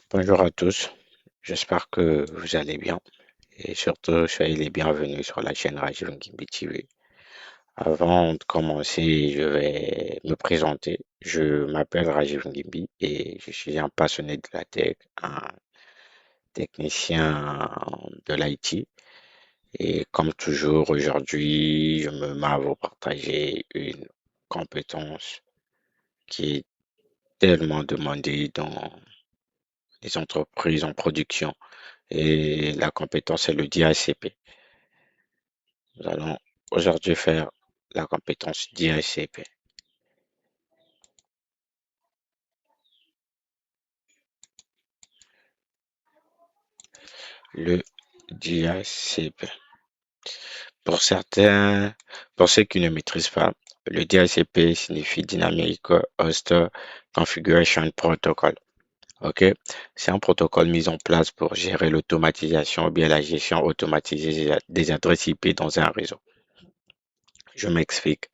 Bonjour à tous, j'espère que vous allez bien et surtout soyez les bienvenus sur la chaîne Rajiv Ngimbi TV. Avant de commencer, je vais me présenter. Je m'appelle Rajiv Ngimbi et je suis un passionné de la tech, un technicien de l'IT. Et comme toujours, aujourd'hui, je me mets à vous partager une compétence qui est tellement demandée dans les entreprises en production. Et la compétence est le DHCP. Nous allons aujourd'hui faire la compétence DHCP. Le DHCP. Pour certains, pour ceux qui ne maîtrisent pas, le DHCP signifie Dynamic Host Configuration Protocol. OK? C'est un protocole mis en place pour gérer l'automatisation ou bien la gestion automatisée des adresses IP dans un réseau. Je m'explique.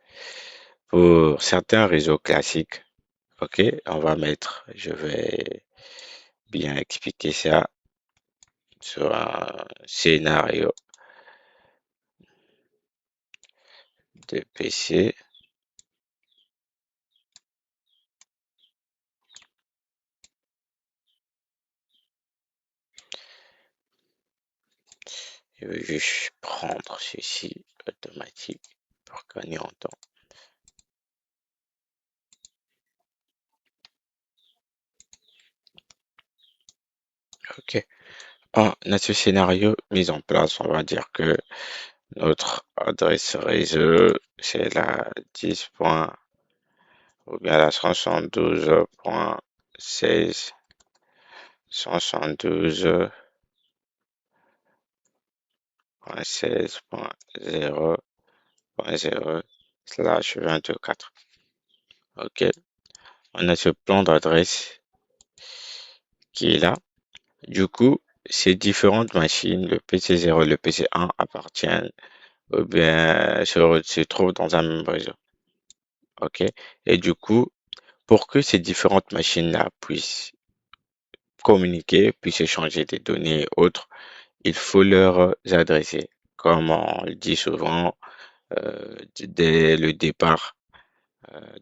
Pour certains réseaux classiques, OK, je vais bien expliquer ça sur un scénario de PC. Je vais juste prendre ceci automatique pour gagner en temps. OK. Dans ce scénario mis en place, on va dire que notre adresse réseau, c'est la 10. Ou bien la 172.16, 172.16.0.0/24. OK. On a ce plan d'adresse qui est là. Du coup, ces différentes machines, le PC0 et le PC1 appartiennent ou bien se trouvent dans un même réseau. OK. Et du coup, pour que ces différentes machines-là puissent communiquer, puissent échanger des données et autres, il faut leur adresser. Comme on le dit souvent, dès le départ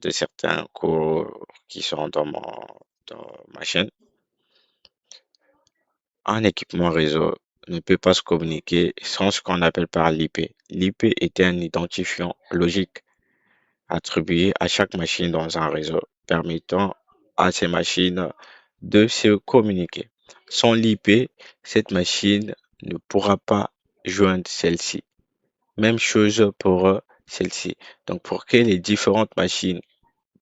de certains cours qui sont dans ma chaîne, un équipement réseau ne peut pas se communiquer sans ce qu'on appelle par l'IP. L'IP est un identifiant logique attribué à chaque machine dans un réseau, permettant à ces machines de se communiquer. Sans l'IP, cette machine ne pourra pas joindre celle-ci. Même chose pour celle-ci. Donc, pour que les différentes machines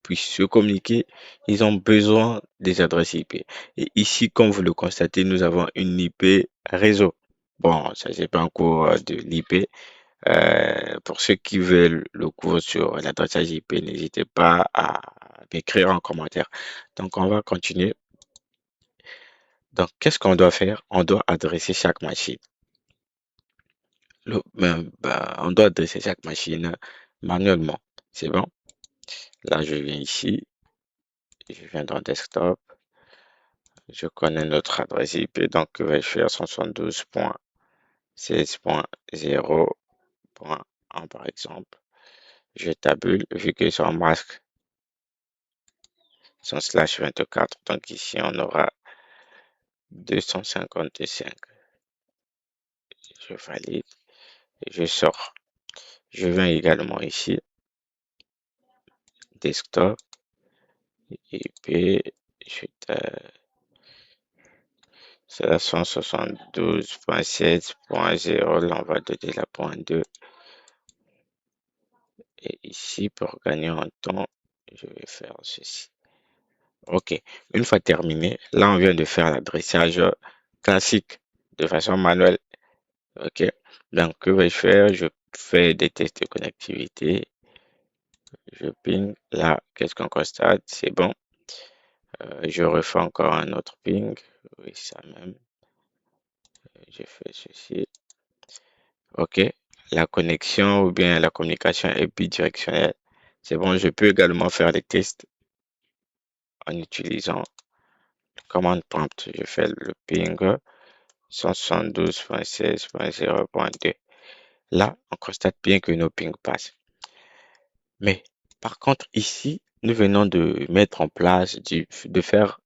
puissent se communiquer, ils ont besoin des adresses IP. Et ici, comme vous le constatez, nous avons une IP réseau. Bon, ça c'est pas un cours de l'IP. Pour ceux qui veulent le cours sur l'adressage IP, n'hésitez pas à m'écrire en commentaire. Donc, on va continuer. Donc, qu'est-ce qu'on doit faire? On doit adresser chaque machine. On doit adresser chaque machine manuellement. C'est bon? Là, je viens ici, je viens dans Desktop, je connais notre adresse IP, donc je vais faire 172.16.0.1 par exemple. Je tabule, vu que sur masque, son slash 24, donc ici on aura 255. Je valide et je sors. Je viens également ici, Desktop, IP, je c'est la 172.16.0, là on va donner la point 2. Et ici, pour gagner en temps, je vais faire ceci. OK. Une fois terminé, là, on vient de faire l'adressage classique de façon manuelle. OK. Donc, que vais-je faire? Je fais des tests de connectivité. Je ping. Là, qu'est-ce qu'on constate? C'est bon. Je refais encore un autre ping. Oui, ça même. Je fais ceci. OK. La connexion ou bien la communication est bidirectionnelle. C'est bon. Je peux également faire des tests en utilisant Commande prompt, je fais le ping 172.16.0.2. Là, on constate bien que nos pings passent. Mais par contre, ici, nous venons de mettre en place, de faire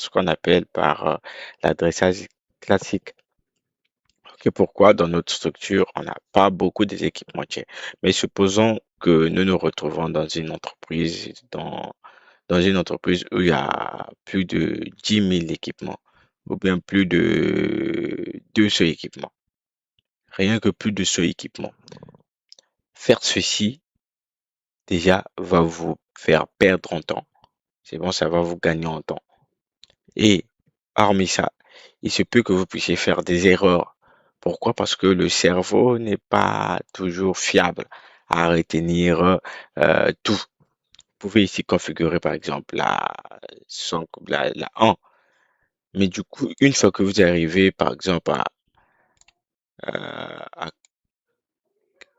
ce qu'on appelle par l'adressage classique. Ok, pourquoi dans notre structure, on n'a pas beaucoup des équipementiers. Mais supposons que nous nous retrouvons dans une entreprise où il y a plus de 10 000 équipements ou bien plus de 200 équipements. Rien que plus de 100 équipements. Faire ceci, déjà, va vous faire perdre en temps. C'est bon, ça va vous gagner en temps. Et hormis ça, il se peut que vous puissiez faire des erreurs. Pourquoi? Parce que le cerveau n'est pas toujours fiable à retenir tout. Vous pouvez ici configurer par exemple la 1. Mais du coup, une fois que vous arrivez par exemple à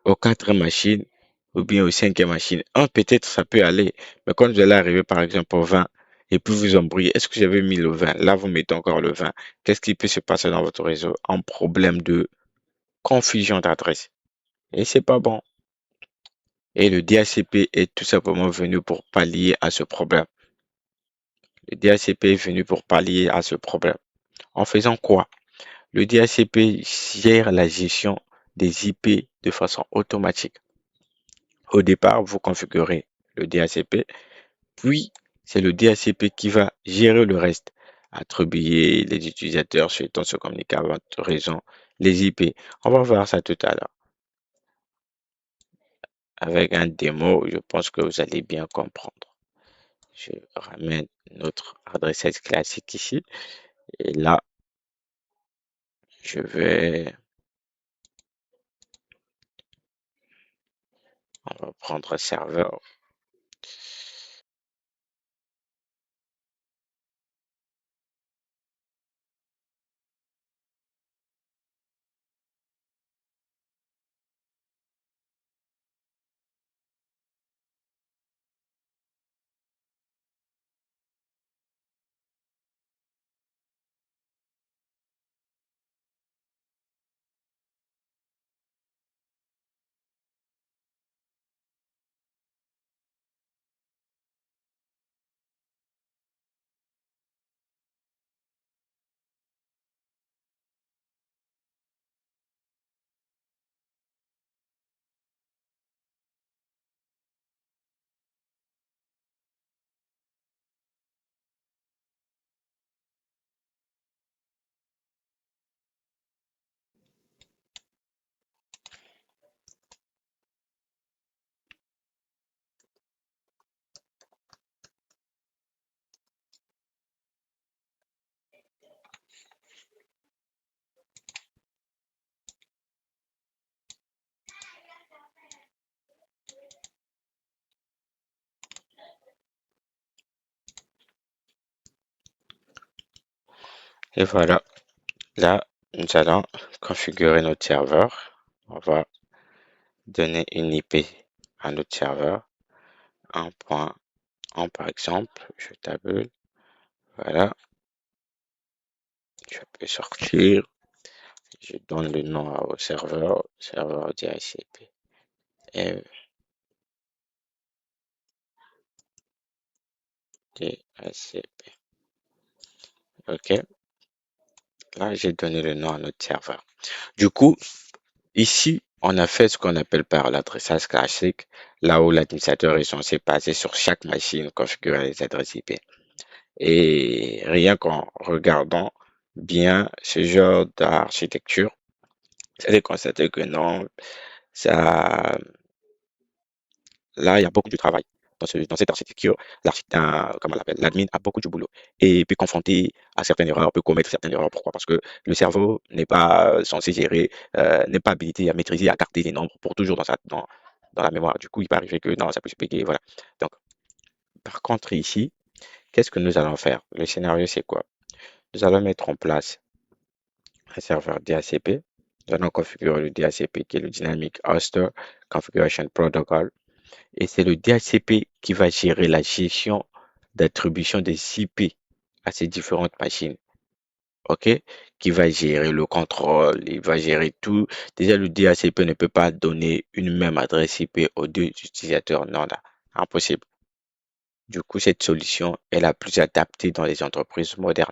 aux quatre machines ou bien aux cinquième machine, un peut-être ça peut aller, mais quand vous allez arriver par exemple au 20 et puis vous embrouillez, est-ce que j'avais mis le 20? Là, vous mettez encore le 20. Qu'est-ce qui peut se passer dans votre réseau? Un problème de confusion d'adresse. Et c'est pas bon. Et le DHCP est tout simplement venu pour pallier à ce problème. Le DHCP est venu pour pallier à ce problème. En faisant quoi? Le DHCP gère la gestion des IP de façon automatique. Au départ, vous configurez le DHCP, puis c'est le DHCP qui va gérer le reste, attribuer les utilisateurs souhaitant se communiquer à votre réseau, les IP. On va voir ça tout à l'heure. Avec un démo, je pense que vous allez bien comprendre. Je ramène notre adresse classique ici. Et là, je vais, on va prendre serveur. Et voilà, là, nous allons configurer notre serveur. On va donner une IP à notre serveur. 1.1 par exemple, je tabule. Voilà, je peux sortir. Je donne le nom au serveur, serveur DHCP. Et DHCP. OK. Là, j'ai donné le nom à notre serveur. Du coup, ici, on a fait ce qu'on appelle par l'adressage classique, là où l'administrateur est censé passer sur chaque machine, configurer les adresses IP. Et rien qu'en regardant bien ce genre d'architecture, vous allez constater que non, ça, là, il y a beaucoup de travail. Dans cette architecture, comment on l'appelle, l'admin a beaucoup de boulot et peut confronter à certaines erreurs, peut commettre certaines erreurs. Pourquoi? Parce que le cerveau n'est pas censé gérer, n'est pas habilité à maîtriser, à garder les nombres pour toujours dans la mémoire. Du coup, il peut arriver que non, ça peut se péter, voilà. Donc, par contre, ici, qu'est-ce que nous allons faire? Le scénario, c'est quoi? Nous allons mettre en place un serveur DHCP. Nous allons configurer le DHCP qui est le Dynamic Hoster Configuration Protocol. Et c'est le DHCP qui va gérer la gestion d'attribution des IP à ces différentes machines, OK? Qui va gérer le contrôle, il va gérer tout. Déjà, le DHCP ne peut pas donner une même adresse IP aux deux utilisateurs. Non, là, impossible. Du coup, cette solution est la plus adaptée dans les entreprises modernes.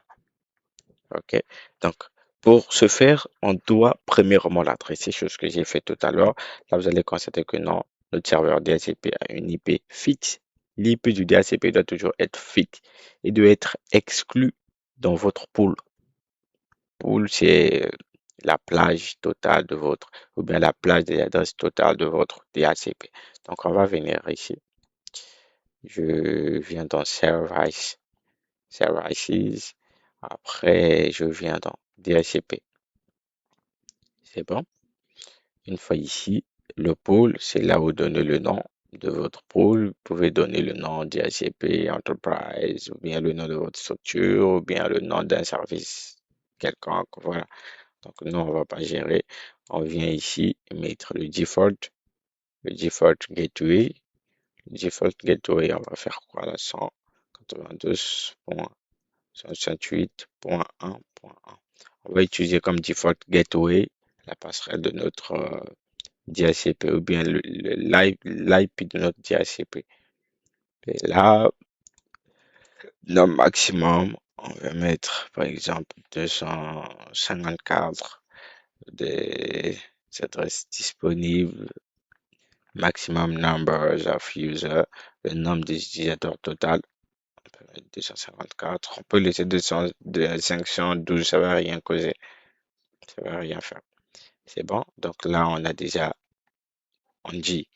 OK? Donc, pour ce faire, on doit premièrement l'adresser, chose que j'ai fait tout à l'heure. Là, vous allez constater que non, notre serveur DHCP a une IP fixe. L'IP du DHCP doit toujours être fixe et doit être exclu dans votre pool. Pool, c'est la plage totale de votre, ou bien la plage des adresses totales de votre DHCP. Donc, on va venir ici. Je viens dans Service, Services. Après, je viens dans DHCP. C'est bon. Une fois ici, le pôle, c'est là où vous donnez le nom de votre pôle. Vous pouvez donner le nom DHCP Enterprise, ou bien le nom de votre structure, ou bien le nom d'un service quelconque. Voilà. Donc, nous, on va pas gérer. On vient ici mettre le default gateway. Le default gateway, on va faire quoi là? 192.168.1.1. On va utiliser comme default gateway la passerelle de notre DHCP ou bien l'IP de notre DHCP. Et là, nom maximum, on va mettre par exemple 254 des adresses disponibles, maximum numbers of users, le nombre des utilisateurs total, on peut mettre 254, on peut laisser 512, ça va rien causer, ça va rien faire. C'est bon, donc là on a déjà, on dit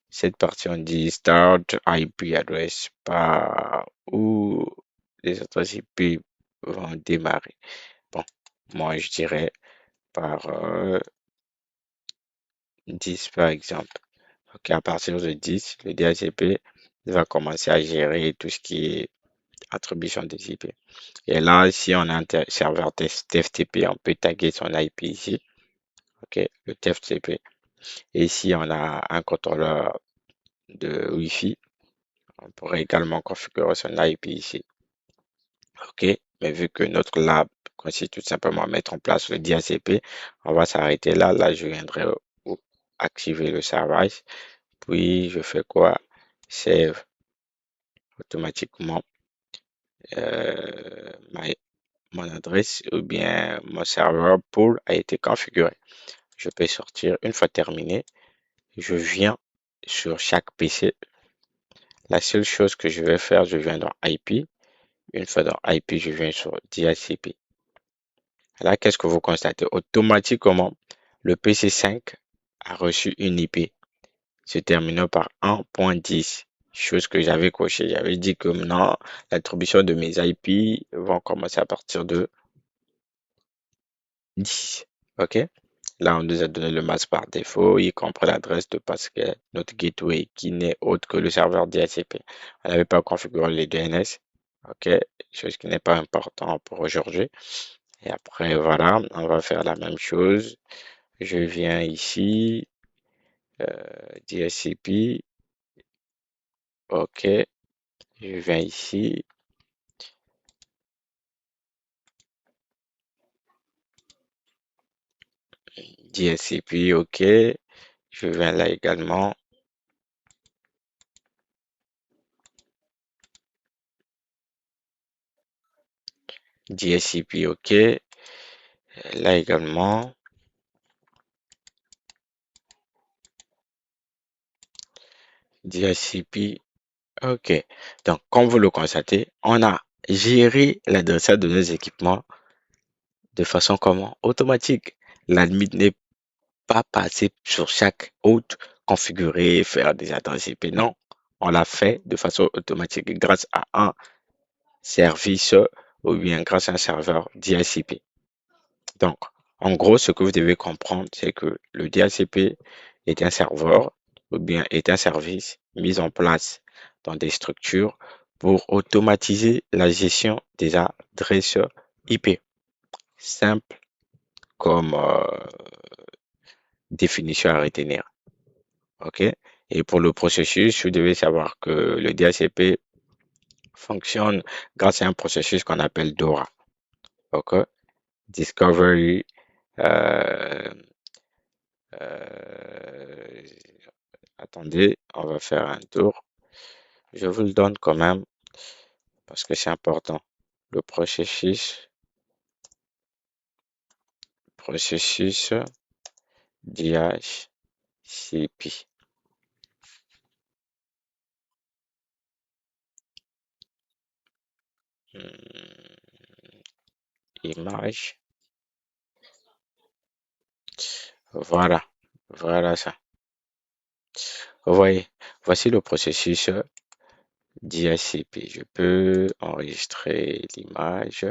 cette partie, on dit start IP address, par où les adresses IP vont démarrer. Bon, moi je dirais par 10 par exemple. Donc à partir de 10, le DHCP va commencer à gérer tout ce qui est attribution des IP. Et là, si on a un serveur TFTP, on peut taguer son IP ici, ok, le TFTP. Et si on a un contrôleur de Wi-Fi, on pourrait également configurer son IP ici. OK, mais vu que notre lab consiste tout simplement à mettre en place le DHCP, on va s'arrêter là. Là, je viendrai activer le service. Puis, je fais quoi? Save automatiquement mon adresse ou bien mon serveur pool a été configuré. Je peux sortir une fois terminé. Je viens sur chaque PC. La seule chose que je vais faire, je viens dans IP. Une fois dans IP, je viens sur DHCP. Là, qu'est-ce que vous constatez? Automatiquement, le PC5 a reçu une IP se terminant par 1.10, chose que j'avais coché. J'avais dit que maintenant, l'attribution de mes IP vont commencer à partir de 10. OK? Là, on nous a donné le masque par défaut, y compris l'adresse de Pascal, notre gateway, qui n'est autre que le serveur DHCP. On n'avait pas configuré les DNS. OK? Chose qui n'est pas important pour aujourd'hui. Et après, voilà, on va faire la même chose. Je viens ici, DHCP, OK. Je viens ici, DHCP, OK. Je viens là également, DHCP, OK. Là également, DHCP, OK. Donc, comme vous le constatez, on a géré l'adressage de nos équipements de façon comment? Automatique. L'admin n'est pas passé sur chaque hôte, configurer, faire des adresses IP. Non, on l'a fait de façon automatique grâce à un service ou bien grâce à un serveur DHCP. Donc, en gros, ce que vous devez comprendre, c'est que le DHCP est un serveur ou bien est un service mis en place dans des structures pour automatiser la gestion des adresses IP. Simple comme définition à retenir. OK? Et pour le processus, vous devez savoir que le DHCP fonctionne grâce à un processus qu'on appelle DORA. OK? Discovery, euh, euh, attendez, on va faire un tour. Je vous le donne quand même parce que c'est important. Le processus DHCP. Hmm, Image. Voilà. Voilà ça. Vous voyez, voici le processus d'IACP. Je peux enregistrer l'image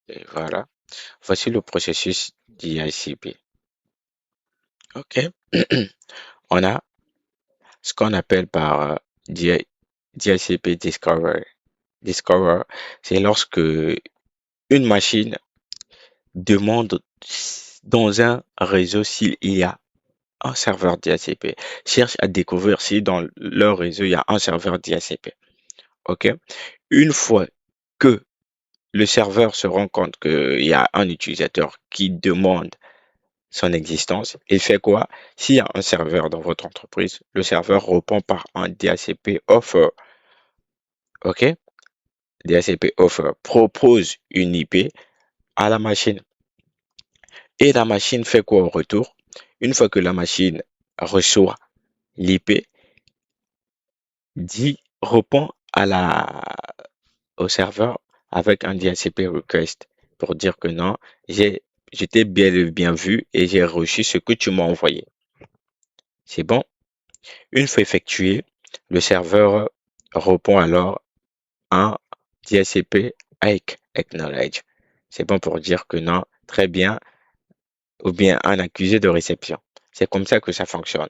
et voilà. Voici le processus d'IACP. OK. On a ce qu'on appelle par DHCP Discover. Discover, c'est lorsque une machine demande dans un réseau s'il y a un serveur DHCP, cherche à découvrir si dans leur réseau il y a un serveur DHCP. OK? Une fois que le serveur se rend compte qu'il y a un utilisateur qui demande son existence, il fait quoi? S'il y a un serveur dans votre entreprise, le serveur répond par un DHCP offer. OK? DHCP offer propose une IP à la machine. Et la machine fait quoi au retour? Une fois que la machine reçoit l'IP, dit répond au serveur avec un DHCP request pour dire que non, j'étais bien et bien vu et j'ai reçu ce que tu m'as envoyé. C'est bon. Une fois effectué, le serveur répond alors un DHCP avec acknowledge. C'est bon pour dire que non, très bien, ou bien un accusé de réception. C'est comme ça que ça fonctionne.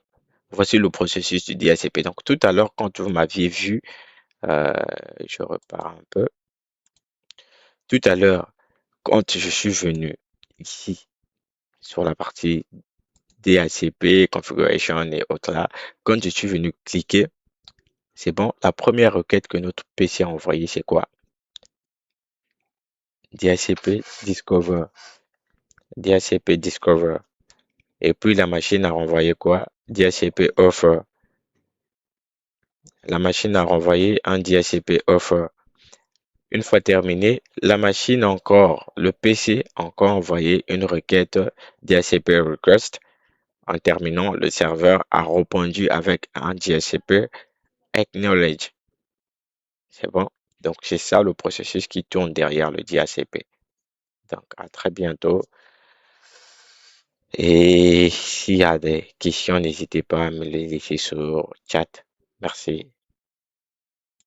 Voici le processus du DHCP. Donc tout à l'heure, quand vous m'aviez vu, euh, je repars un peu. Tout à l'heure, quand je suis venu ici sur la partie DHCP, configuration et autres là, quand je suis venu cliquer, c'est bon. La première requête que notre PC a envoyée, c'est quoi? DHCP Discover. DHCP Discover. Et puis la machine a renvoyé quoi? DHCP Offer. La machine a renvoyé un DHCP Offer. Une fois terminé, la machine encore, le PC a encore envoyé une requête DHCP Request. En terminant, le serveur a répondu avec un DHCP Acknowledge. C'est bon? Donc, c'est ça le processus qui tourne derrière le DHCP. Donc, à très bientôt. Et s'il y a des questions, n'hésitez pas à me les laisser sur chat. Merci.